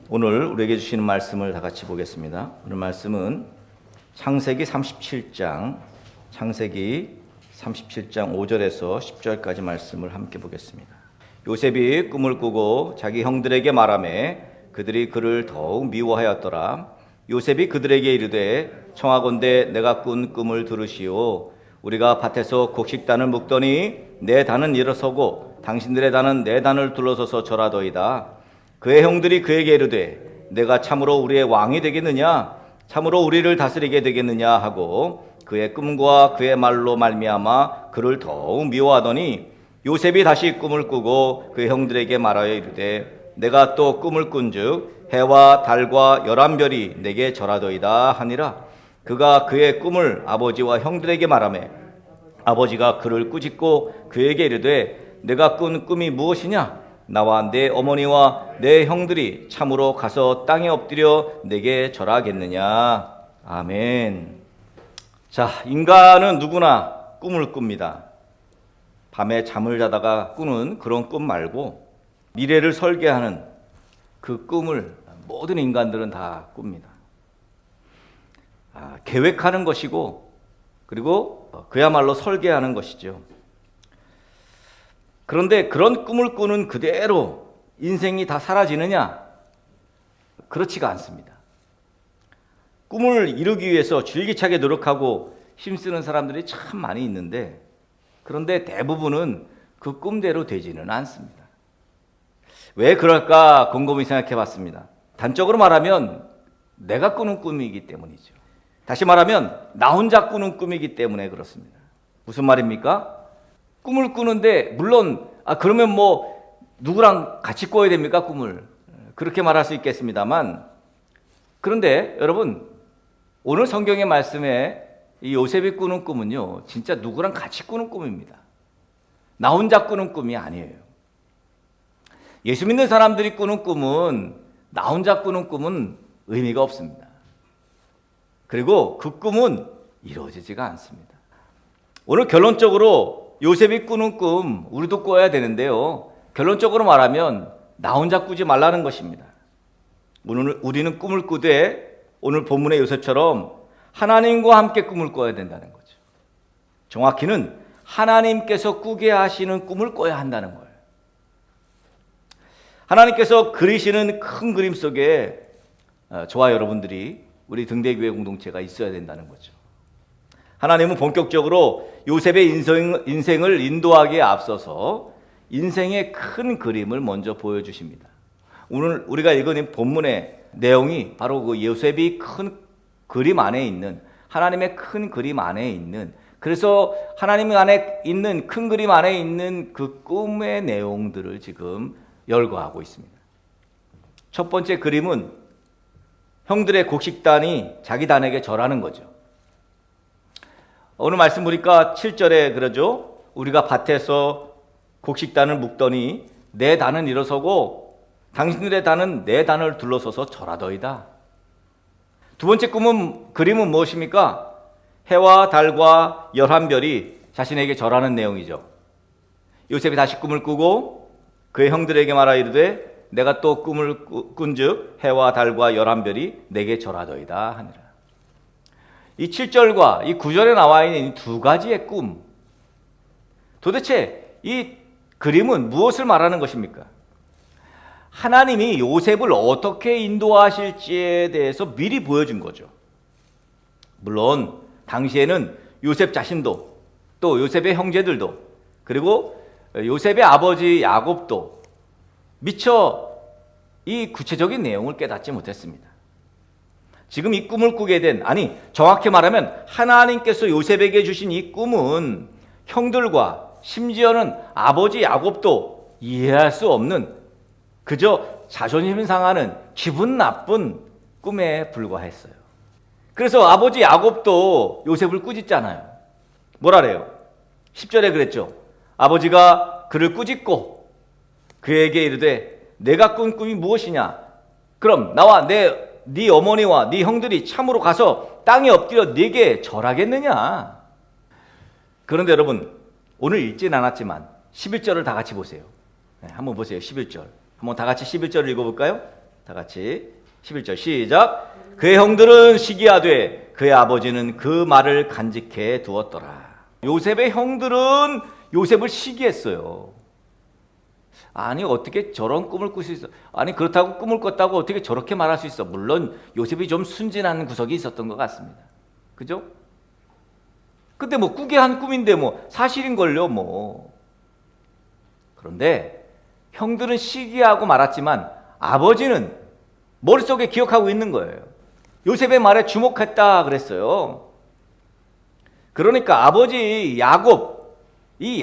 오늘 우리에게 주시는 말씀을 다 같이 보겠습니다. 오늘 말씀은 창세기 37장 5절에서 10절까지 말씀을 함께 보겠습니다. 요셉이 꿈을 꾸고 자기 형들에게 말하매 그들이 그를 더욱 미워하였더라. 요셉이 그들에게 이르되 청하건대 내가 꾼 꿈을 들으시오. 우리가 밭에서 곡식단을 묶더니 내 단은 일어서고 당신들의 단은 내 단을 둘러서서 절하더이다. 그의 형들이 그에게 이르되 내가 참으로 우리의 왕이 되겠느냐, 참으로 우리를 다스리게 되겠느냐 하고 그의 꿈과 그의 말로 말미암아 그를 더욱 미워하더니 요셉이 다시 꿈을 꾸고 그의 형들에게 말하여 이르되 내가 또 꿈을 꾼즉 해와 달과 11별이 내게 절하더이다 하니라. 그가 그의 꿈을 아버지와 형들에게 말하매 아버지가 그를 꾸짖고 그에게 이르되 내가 꾼 꿈이 무엇이냐? 나와 내 어머니와 내 형들이 참으로 가서 땅에 엎드려 내게 절하겠느냐. 아멘. 자, 인간은 누구나 꿈을 꿉니다. 밤에 잠을 자다가 꾸는 그런 꿈 말고 미래를 설계하는 그 꿈을 모든 인간들은 다 꿉니다. 계획하는 것이고 그리고 그야말로 설계하는 것이죠. 그런데 그런 꿈을 꾸는 그대로 인생이 다 사라지느냐? 그렇지가 않습니다. 꿈을 이루기 위해서 줄기차게 노력하고 힘쓰는 사람들이 참 많이 있는데 그런데 대부분은 그 꿈대로 되지는 않습니다. 왜 그럴까 곰곰이 생각해 봤습니다. 단적으로 말하면 내가 꾸는 꿈이기 때문이죠. 다시 말하면 나 혼자 꾸는 꿈이기 때문에 그렇습니다. 무슨 말입니까? 꿈을 꾸는데 물론 그러면 뭐 누구랑 같이 꿔야 됩니까? 꿈을. 그렇게 말할 수 있겠습니다만 그런데 여러분 오늘 성경의 말씀에 이 요셉이 꾸는 꿈은요 진짜 누구랑 같이 꾸는 꿈입니다. 나 혼자 꾸는 꿈이 아니에요. 예수 믿는 사람들이 꾸는 꿈은 나 혼자 꾸는 꿈은 의미가 없습니다. 그리고 그 꿈은 이루어지지가 않습니다. 오늘 결론적으로 요셉이 꾸는 꿈 우리도 꿔야 되는데요. 결론적으로 말하면 나 혼자 꾸지 말라는 것입니다. 오늘 우리는 꿈을 꾸되 오늘 본문의 요셉처럼 하나님과 함께 꿈을 꿔야 된다는 거죠. 정확히는 하나님께서 꾸게 하시는 꿈을 꿔야 한다는 거예요. 하나님께서 그리시는 큰 그림 속에 저와 여러분들이 우리 등대교회 공동체가 있어야 된다는 거죠. 하나님은 본격적으로 요셉의 인생을 인도하기에 앞서서 인생의 큰 그림을 먼저 보여주십니다. 오늘 우리가 읽은 본문의 내용이 바로 그 요셉이 큰 그림 안에 있는 하나님의 큰 그림 안에 있는 그래서 하나님 안에 있는 큰 그림 안에 있는 그 꿈의 내용들을 지금 열거하고 있습니다. 첫 번째 그림은 형들의 곡식단이 자기 단에게 절하는 거죠. 오늘 말씀 보니까 7절에 그러죠. 우리가 밭에서 곡식단을 묶더니 내 단은 일어서고 당신들의 단은 내 단을 둘러서서 절하더이다. 두 번째 그림은 무엇입니까? 해와 달과 11별이 자신에게 절하는 내용이죠. 요셉이 다시 꿈을 꾸고 그의 형들에게 말하 이르되 내가 또 꿈을 꾼즉 해와 달과 11별이 내게 절하더이다 하니라. 이 7절과 이 9절에 나와 있는 이 두 가지의 꿈, 도대체 이 그림은 무엇을 말하는 것입니까? 하나님이 요셉을 어떻게 인도하실지에 대해서 미리 보여준 거죠. 물론 당시에는 요셉 자신도 또 요셉의 형제들도 그리고 요셉의 아버지 야곱도 미처 이 구체적인 내용을 깨닫지 못했습니다. 지금 이 꿈을 꾸게 된, 정확히 말하면 하나님께서 요셉에게 주신 이 꿈은 형들과 심지어는 아버지 야곱도 이해할 수 없는 그저 자존심 상하는 기분 나쁜 꿈에 불과했어요. 그래서 아버지 야곱도 요셉을 꾸짖잖아요. 뭐라래요? 10절에 그랬죠. 아버지가 그를 꾸짖고 그에게 이르되 내가 꾼 꿈이 무엇이냐? 그럼 나와 네 어머니와 네 형들이 참으로 가서 땅에 엎드려 네게 절하겠느냐? 그런데 여러분, 오늘 읽진 않았지만 11절을 다 같이 보세요. 네, 한번 보세요. 11절. 한번 다 같이 11절을 읽어볼까요? 다 같이 11절 시작. 그의 형들은 시기하되 그의 아버지는 그 말을 간직해 두었더라. 요셉의 형들은 요셉을 시기했어요. 아니 어떻게 저런 꿈을 꿀 수 있어? 아니 그렇다고 꿈을 꿨다고 어떻게 저렇게 말할 수 있어? 물론 요셉이 좀 순진한 구석이 있었던 것 같습니다. 그죠? 근데 뭐 꾸게 한 꿈인데 뭐 사실인걸요 뭐. 그런데 형들은 시기하고 말았지만 아버지는 머릿속에 기억하고 있는 거예요. 요셉의 말에 주목했다 그랬어요. 그러니까 아버지 야곱, 이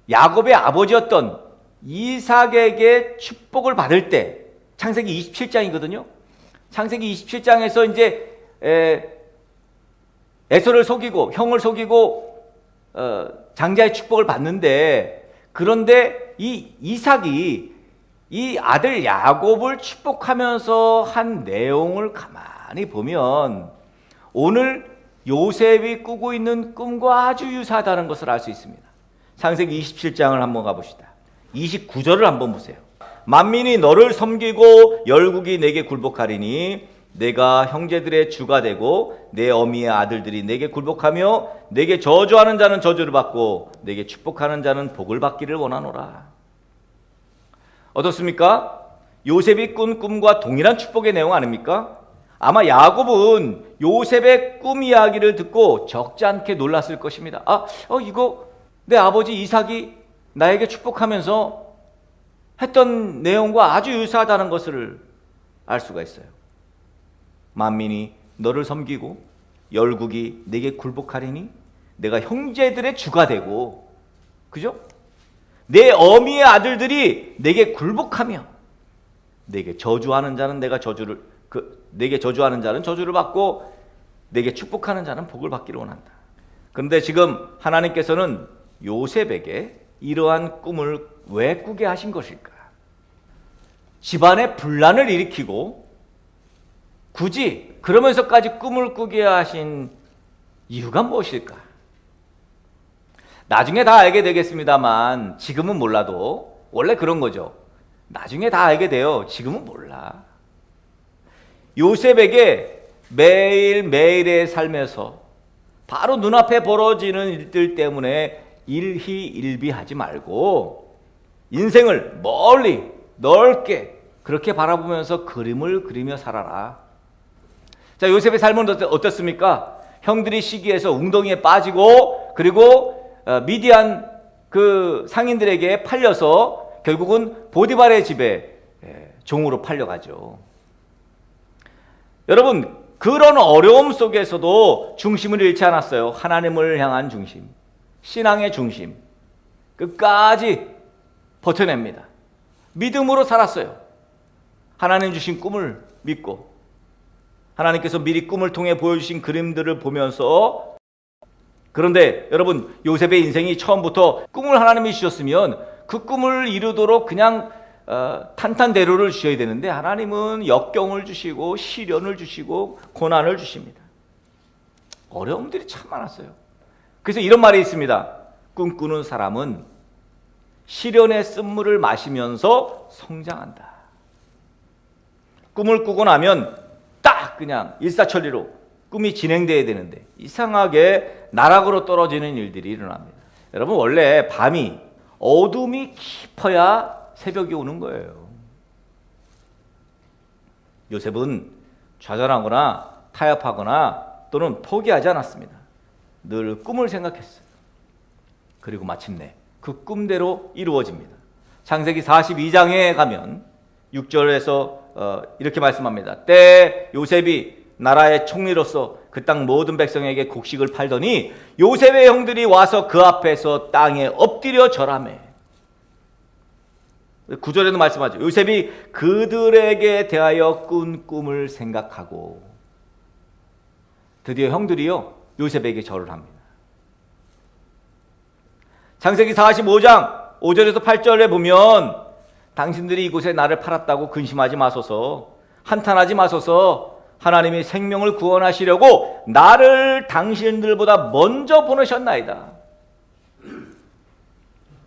야곱의 아버지였던 이삭에게 축복을 받을 때, 창세기 27장이거든요. 창세기 27장에서 이제 에서를 속이고 형을 속이고 장자의 축복을 받는데, 그런데 이 이삭이 이 아들 야곱을 축복하면서 한 내용을 가만히 보면 오늘 요셉이 꾸고 있는 꿈과 아주 유사하다는 것을 알 수 있습니다. 창세기 27장을 한번 가봅시다. 29절을 한번 보세요. 만민이 너를 섬기고 열국이 내게 굴복하리니 내가 형제들의 주가 되고 내 어미의 아들들이 내게 굴복하며 내게 저주하는 자는 저주를 받고 내게 축복하는 자는 복을 받기를 원하노라. 어떻습니까? 요셉이 꾼 꿈과 동일한 축복의 내용 아닙니까? 아마 야곱은 요셉의 꿈 이야기를 듣고 적지 않게 놀랐을 것입니다. 이거 내 아버지 이삭이 나에게 축복하면서 했던 내용과 아주 유사하다는 것을 알 수가 있어요. 만민이 너를 섬기고 열국이 내게 굴복하리니 내가 형제들의 주가 되고, 그죠? 내 어미의 아들들이 내게 굴복하며 내게 저주하는 자는 내게 저주하는 자는 저주를 받고 내게 축복하는 자는 복을 받기를 원한다. 그런데 지금 하나님께서는 요셉에게 이러한 꿈을 왜 꾸게 하신 것일까? 집안에 분란을 일으키고 굳이 그러면서까지 꿈을 꾸게 하신 이유가 무엇일까? 나중에 다 알게 되겠습니다만 지금은 몰라도 원래 그런 거죠. 나중에 다 알게 돼요. 지금은 몰라. 요셉에게 매일매일의 삶에서 바로 눈앞에 벌어지는 일들 때문에 일희일비하지 말고 인생을 멀리 넓게 그렇게 바라보면서 그림을 그리며 살아라. 자, 요셉의 삶은 어떻습니까? 형들이 시기해서 웅덩이에 빠지고 그리고 미디안 그 상인들에게 팔려서 결국은 보디발의 집에 종으로 팔려가죠. 여러분, 그런 어려움 속에서도 중심을 잃지 않았어요. 하나님을 향한 중심, 신앙의 중심, 끝까지 버텨냅니다. 믿음으로 살았어요. 하나님 주신 꿈을 믿고 하나님께서 미리 꿈을 통해 보여주신 그림들을 보면서. 그런데 여러분, 요셉의 인생이 처음부터 꿈을 하나님이 주셨으면 그 꿈을 이루도록 그냥 탄탄대로를 주셔야 되는데 하나님은 역경을 주시고 시련을 주시고 고난을 주십니다. 어려움들이 참 많았어요. 그래서 이런 말이 있습니다. 꿈꾸는 사람은 시련의 쓴물을 마시면서 성장한다. 꿈을 꾸고 나면 딱 그냥 일사천리로 꿈이 진행돼야 되는데 이상하게 나락으로 떨어지는 일들이 일어납니다. 여러분, 원래 밤이 어둠이 깊어야 새벽이 오는 거예요. 요셉은 좌절하거나 타협하거나 또는 포기하지 않았습니다. 늘 꿈을 생각했어요. 그리고 마침내 그 꿈대로 이루어집니다. 창세기 42장에 가면 6절에서 이렇게 말씀합니다. 때에 요셉이 나라의 총리로서 그 땅 모든 백성에게 곡식을 팔더니 요셉의 형들이 와서 그 앞에서 땅에 엎드려 절하매. 9절에도 말씀하죠. 요셉이 그들에게 대하여 꾼 꿈을 생각하고 드디어 형들이요 요셉에게 절을 합니다. 창세기 45장 5절에서 8절에 보면 당신들이 이곳에 나를 팔았다고 근심하지 마소서, 한탄하지 마소서, 하나님이 생명을 구원하시려고 나를 당신들보다 먼저 보내셨나이다.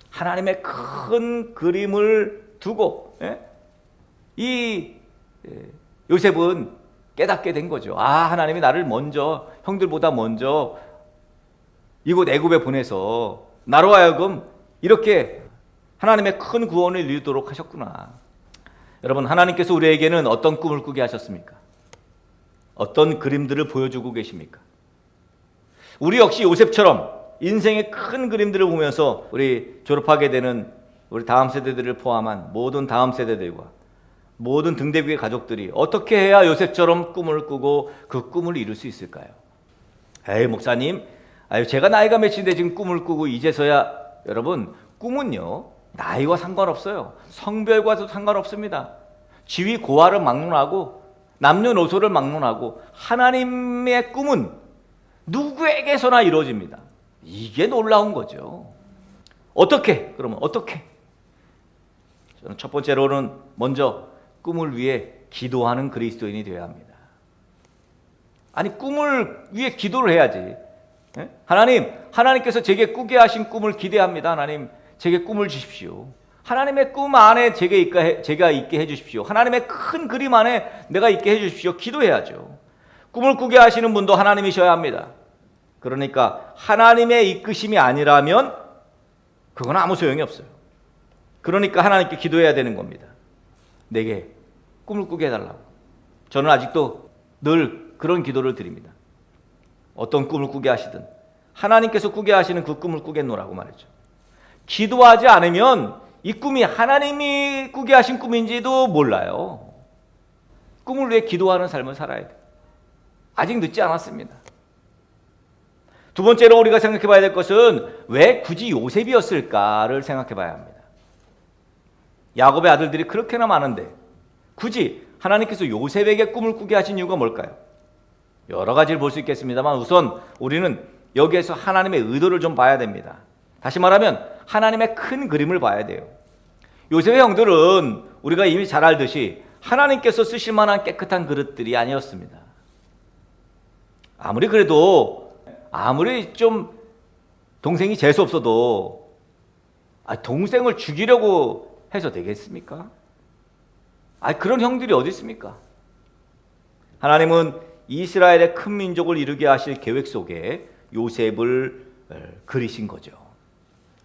하나님의 큰 그림을 두고 이 요셉은 깨닫게 된 거죠. 하나님이 나를 먼저, 형들보다 먼저 이곳 애굽에 보내서 나로 하여금 이렇게 하나님의 큰 구원을 이루도록 하셨구나. 여러분, 하나님께서 우리에게는 어떤 꿈을 꾸게 하셨습니까? 어떤 그림들을 보여주고 계십니까? 우리 역시 요셉처럼 인생의 큰 그림들을 보면서 우리 졸업하게 되는 우리 다음 세대들을 포함한 모든 다음 세대들과 모든 등대국의 가족들이 어떻게 해야 요셉처럼 꿈을 꾸고 그 꿈을 이룰 수 있을까요? 목사님, 제가 나이가 몇인데 지금 꿈을 꾸고 이제서야. 여러분, 꿈은요 나이와 상관없어요. 성별과도 상관없습니다. 지위 고하를 막론하고 남녀노소를 막론하고 하나님의 꿈은 누구에게서나 이루어집니다. 이게 놀라운 거죠. 어떻게? 그러면 어떻게? 저는 첫 번째로는 먼저 꿈을 위해 기도하는 그리스도인이 되어야 합니다. 아니, 꿈을 위해 기도를 해야지. 하나님께서 제게 꾸게 하신 꿈을 기대합니다. 하나님, 제게 꿈을 주십시오. 하나님의 꿈 안에 제가 있게 해주십시오. 하나님의 큰 그림 안에 내가 있게 해주십시오. 기도해야죠. 꿈을 꾸게 하시는 분도 하나님이셔야 합니다. 그러니까 하나님의 이끄심이 아니라면 그건 아무 소용이 없어요. 그러니까 하나님께 기도해야 되는 겁니다. 내게 꿈을 꾸게 해달라고. 저는 아직도 늘 그런 기도를 드립니다. 어떤 꿈을 꾸게 하시든 하나님께서 꾸게 하시는 그 꿈을 꾸겠노라고 말이죠. 기도하지 않으면 이 꿈이 하나님이 꾸게 하신 꿈인지도 몰라요. 꿈을 위해 기도하는 삶을 살아야 돼요. 아직 늦지 않았습니다. 두 번째로 우리가 생각해 봐야 될 것은 왜 굳이 요셉이었을까를 생각해 봐야 합니다. 야곱의 아들들이 그렇게나 많은데 굳이 하나님께서 요셉에게 꿈을 꾸게 하신 이유가 뭘까요? 여러 가지를 볼 수 있겠습니다만 우선 우리는 여기에서 하나님의 의도를 좀 봐야 됩니다. 다시 말하면 하나님의 큰 그림을 봐야 돼요. 요셉의 형들은 우리가 이미 잘 알듯이 하나님께서 쓰실 만한 깨끗한 그릇들이 아니었습니다. 아무리 좀 동생이 재수 없어도 동생을 죽이려고 해서 되겠습니까? 그런 형들이 어디 있습니까? 하나님은 이스라엘의 큰 민족을 이루게 하실 계획 속에 요셉을 그리신 거죠.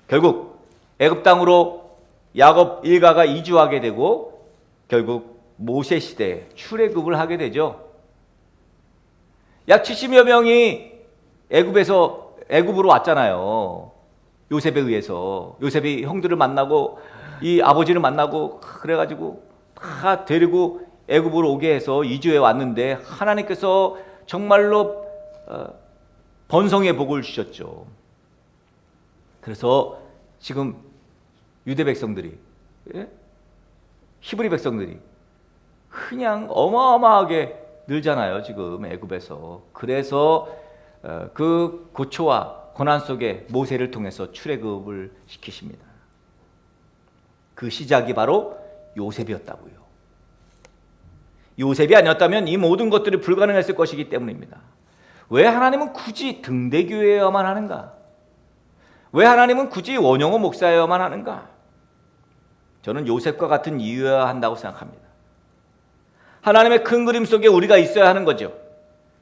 결국 애굽 땅으로 야곱 일가가 이주하게 되고 결국 모세 시대에 출애굽을 하게 되죠. 약 70여 명이 애굽으로 왔잖아요. 요셉에 의해서. 요셉이 형들을 만나고 이 아버지를 만나고 그래가지고 다 데리고 애굽으로 오게 해서 이주해 왔는데 하나님께서 정말로 번성의 복을 주셨죠. 그래서 지금 유대 백성들이, 히브리 백성들이 그냥 어마어마하게 늘잖아요. 지금 애굽에서. 그래서 그 고초와 고난 속에 모세를 통해서 출애굽을 시키십니다. 그 시작이 바로 요셉이었다고요. 요셉이 아니었다면 이 모든 것들이 불가능했을 것이기 때문입니다. 왜 하나님은 굳이 등대교회여야만 하는가? 왜 하나님은 굳이 원영호 목사여야만 하는가? 저는 요셉과 같은 이유여야 한다고 생각합니다. 하나님의 큰 그림 속에 우리가 있어야 하는 거죠.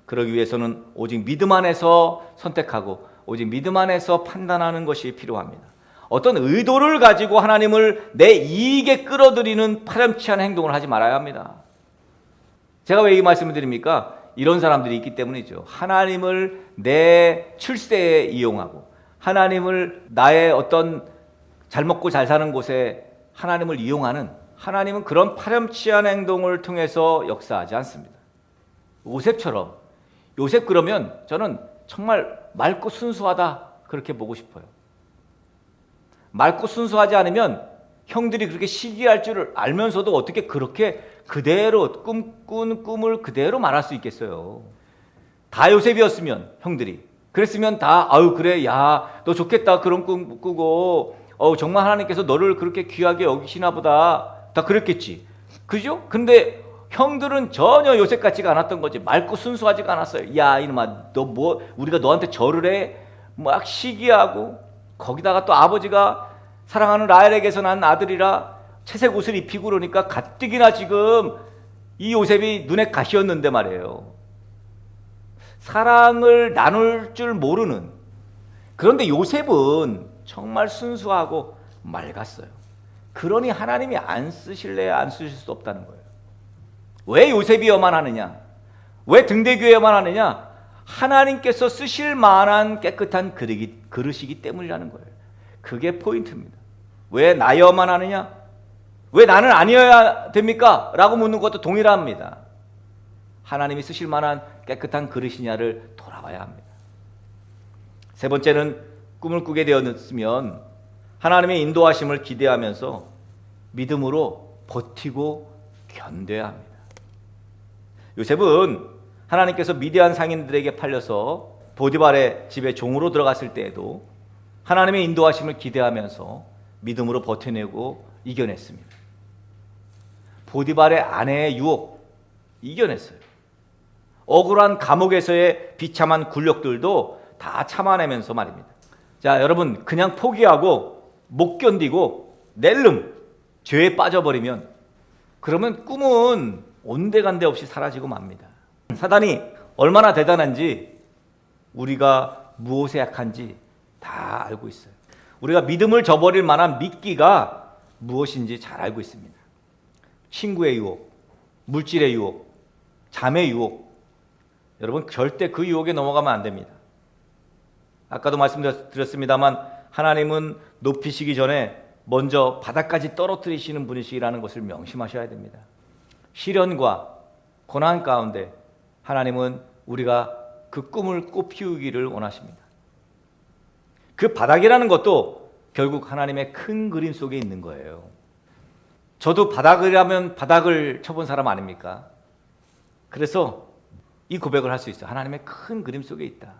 그러기 위해서는 오직 믿음 안에서 선택하고 오직 믿음 안에서 판단하는 것이 필요합니다. 어떤 의도를 가지고 하나님을 내 이익에 끌어들이는 파렴치한 행동을 하지 말아야 합니다. 제가 왜 이 말씀을 드립니까? 이런 사람들이 있기 때문이죠. 하나님을 내 출세에 이용하고 하나님을 나의 어떤 잘 먹고 잘 사는 곳에 하나님을 이용하는, 하나님은 그런 파렴치한 행동을 통해서 역사하지 않습니다. 요셉 그러면 저는 정말 맑고 순수하다 그렇게 보고 싶어요. 맑고 순수하지 않으면 형들이 그렇게 시기할 줄을 알면서도 어떻게 그렇게 그대로 꿈꾼 꿈을 그대로 말할 수 있겠어요. 다 요셉이었으면 형들이 그랬으면 다 그래 너 좋겠다 그런 꿈 꾸고 정말 하나님께서 너를 그렇게 귀하게 여기시나 보다 다 그랬겠지. 그죠? 근데 형들은 전혀 요셉 같지가 않았던 거지. 맑고 순수하지가 않았어요. 야 이놈아, 너 뭐 우리가 너한테 절을 해? 막 시기하고, 거기다가 또 아버지가 사랑하는 라헬에게서 난 아들이라 채색 옷을 입히고 그러니까 가뜩이나 지금 이 요셉이 눈에 가시였는데 말이에요. 사랑을 나눌 줄 모르는. 그런데 요셉은 정말 순수하고 맑았어요. 그러니 하나님이 안 쓰실래야 안 쓰실 수 없다는 거예요. 왜 요셉이어만 하느냐? 왜 등대교회여만 하느냐? 하나님께서 쓰실 만한 깨끗한 그릇이기 때문이라는 거예요. 그게 포인트입니다. 왜 나여만 하느냐? 왜 나는 아니어야 됩니까? 라고 묻는 것도 동일합니다. 하나님이 쓰실 만한 깨끗한 그릇이냐를 돌아봐야 합니다. 세 번째는 꿈을 꾸게 되었으면 하나님의 인도하심을 기대하면서 믿음으로 버티고 견뎌야 합니다. 요셉은 하나님께서 미디안 상인들에게 팔려서 보디발의 집에 종으로 들어갔을 때에도 하나님의 인도하심을 기대하면서 믿음으로 버텨내고 이겨냈습니다. 보디발의 아내의 유혹 이겨냈어요. 억울한 감옥에서의 비참한 굴욕들도 다 참아내면서 말입니다. 자, 여러분, 그냥 포기하고 못 견디고 낼름 죄에 빠져버리면 그러면 꿈은 온데간데 없이 사라지고 맙니다. 사단이 얼마나 대단한지, 우리가 무엇에 약한지 다 알고 있어요. 우리가 믿음을 저버릴 만한 미끼가 무엇인지 잘 알고 있습니다. 친구의 유혹, 물질의 유혹, 잠의 유혹. 여러분, 절대 그 유혹에 넘어가면 안 됩니다. 아까도 말씀드렸습니다만 하나님은 높이시기 전에 먼저 바닥까지 떨어뜨리시는 분이시라는 것을 명심하셔야 됩니다. 시련과 고난 가운데 하나님은 우리가 그 꿈을 꽃피우기를 원하십니다. 그 바닥이라는 것도 결국 하나님의 큰 그림 속에 있는 거예요. 저도 바닥이라면 바닥을 쳐본 사람 아닙니까? 그래서 이 고백을 할 수 있어요. 하나님의 큰 그림 속에 있다.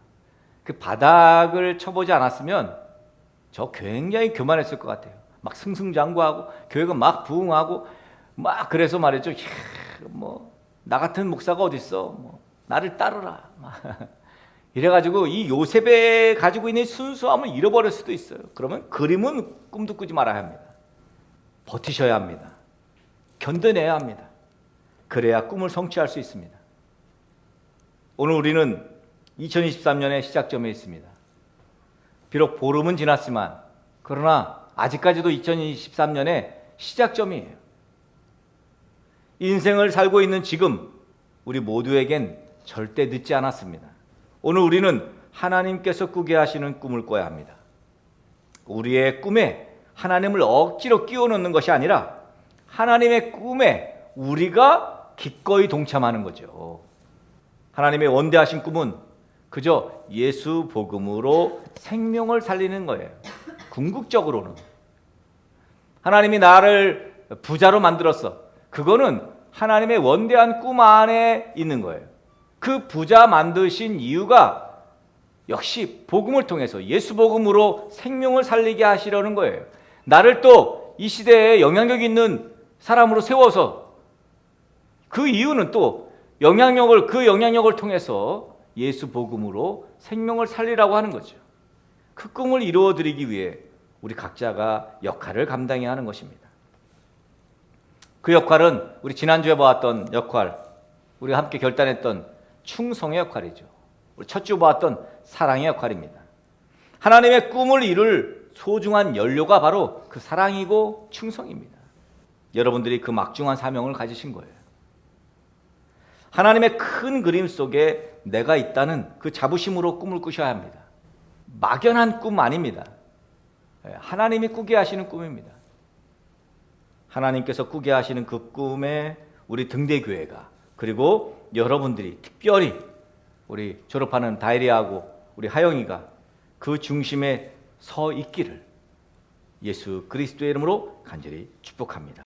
그 바닥을 쳐보지 않았으면 저 굉장히 교만했을 것 같아요. 막 승승장구하고 교회가 막 부흥하고 막 그래서 말이죠. 나 같은 목사가 어딨어? 나를 따르라. 이래가지고 이 요셉에 가지고 있는 순수함을 잃어버릴 수도 있어요. 그러면 그림은 꿈도 꾸지 말아야 합니다. 버티셔야 합니다. 견뎌내야 합니다. 그래야 꿈을 성취할 수 있습니다. 오늘 우리는 2023년의 시작점에 있습니다. 비록 보름은 지났지만 그러나 아직까지도 2023년의 시작점이에요. 인생을 살고 있는 지금 우리 모두에겐 절대 늦지 않았습니다. 오늘 우리는 하나님께서 꾸게 하시는 꿈을 꿔야 합니다. 우리의 꿈에 하나님을 억지로 끼워 넣는 것이 아니라 하나님의 꿈에 우리가 기꺼이 동참하는 거죠. 하나님의 원대하신 꿈은 그저 예수 복음으로 생명을 살리는 거예요. 궁극적으로는 하나님이 나를 부자로 만들었어. 그거는 하나님의 원대한 꿈 안에 있는 거예요. 그 부자 만드신 이유가 역시 복음을 통해서 예수 복음으로 생명을 살리게 하시려는 거예요. 나를 또 이 시대에 영향력 있는 사람으로 세워서 그 이유는 또 그 영향력을 통해서 예수 복음으로 생명을 살리라고 하는 거죠. 그 꿈을 이루어드리기 위해 우리 각자가 역할을 감당해야 하는 것입니다. 그 역할은 우리 지난주에 보았던 역할, 우리가 함께 결단했던 충성의 역할이죠. 우리 첫 주 보았던 사랑의 역할입니다. 하나님의 꿈을 이룰 소중한 연료가 바로 그 사랑이고 충성입니다. 여러분들이 그 막중한 사명을 가지신 거예요. 하나님의 큰 그림 속에 내가 있다는 그 자부심으로 꿈을 꾸셔야 합니다. 막연한 꿈 아닙니다. 하나님이 꾸게 하시는 꿈입니다. 하나님께서 꾸게 하시는 그 꿈에 우리 등대교회가, 그리고 여러분들이 특별히 우리 졸업하는 다이리하고 우리 하영이가 그 중심에 서 있기를 예수 그리스도의 이름으로 간절히 축복합니다.